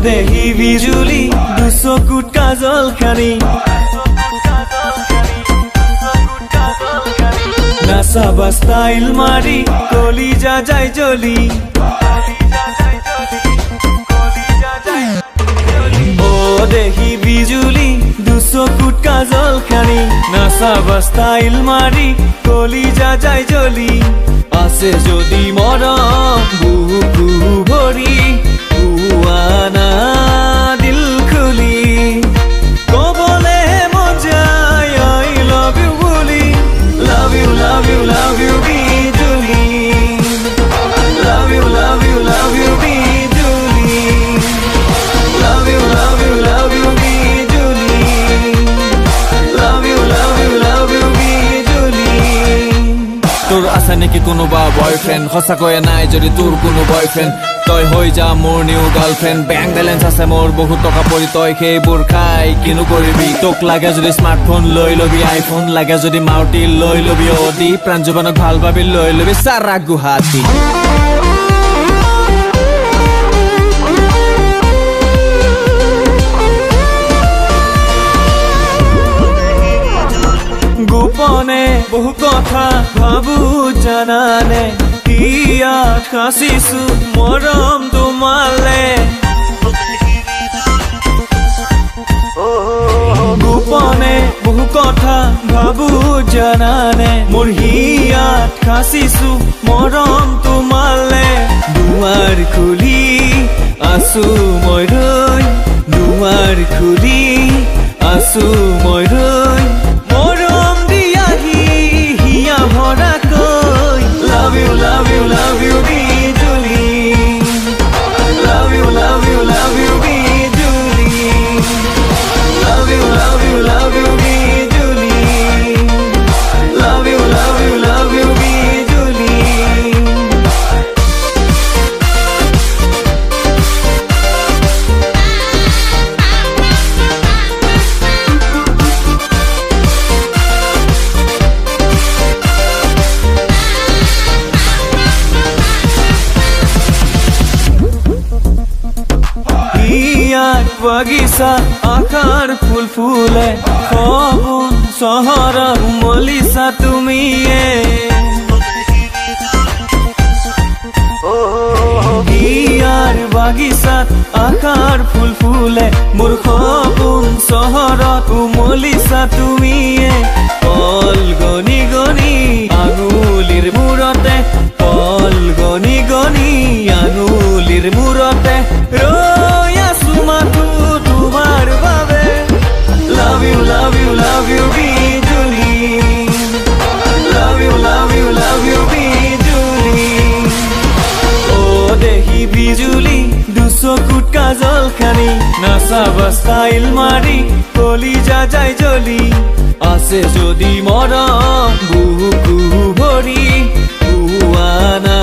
দেহি বিজুলি দুচকুত কাজল খানি নাচাবা ষ্টাইল মাৰি কলিজা যায় জ্বলি দেহি বিজুলি দুচকুত কাজল খানি নাচাবা ষ্টাইল মাৰি কলিজা যায় জ্বলি আছে যদি মৰম বুকু ভৰি পুৱানা দিল খুলি কবলে মন যায় I love you বুলি love you love you love you বিজুলি love you love you love you বিজুলি love you love you love you বিজুলি love you love you love you বিজুলি তোৰ আছে নেকি কোনোবা বয়ফ্ৰেণ্ড সঁচাকৈয়ে নাই যদি তোৰ কোনো বয়ফ্ৰেণ্ড তই হৈ যা মোৰ নিউ গাৰ্লফ্ৰেণ্ড বেংক বেলেঞ্চ আছে মোৰ বহুত টকা পৰি তই সেইবোৰ খাই কিনো কৰিবি তোক লাগে যদি স্মাৰ্টফোন লৈ লবি আইফোন লাগে যদি মাৰুতি লৈ লবি অডি প্ৰাণ জীৱনক ভাল ভাবি লৈ লবি সাৰা গুৱাহাটী গোপনে বহু কথা ভাবু জানানে ইয়া কাছিছো মৰম তোমালে গোপনে বহু কথা ভাবু জানানে মোৰ হিয়াত কাছিছো মৰম তোমালে দুৱাৰ খুলি আছো মই ৰৈ দুৱাৰ খুলি আছো মই ৰৈ মৰম দিয়াহি হিয়া ভৰা কৈ love you love you love you বিজুলি love you love you love you বিজুলি love you love you love you বিজুলি love you love you love you বিজুলি বাগিচা আকার ফুল ফুলে সগুন চহর উমলিছা তুমিয়ে ইয়ার বাগিচাত আকার ফুল ফুলে মোৰ সগুন চহৰত উমলিছা তুমিয়ে কল গনি গনি আঙুলিৰ মূৰতে কল গনি গনি আঙুলিৰ মূৰতে ৰৈ আছো মাথো তোমাৰ বাবে love you love you love you বিজুলি love you love you love you বিজুলি দেহি বিজুলি দুচকুত কাজল খানি নাচাবা ষ্টাইল মাৰি কলিজা যায় জ্বলি আছে যদি মৰম বুকু ভৰি পুৱানা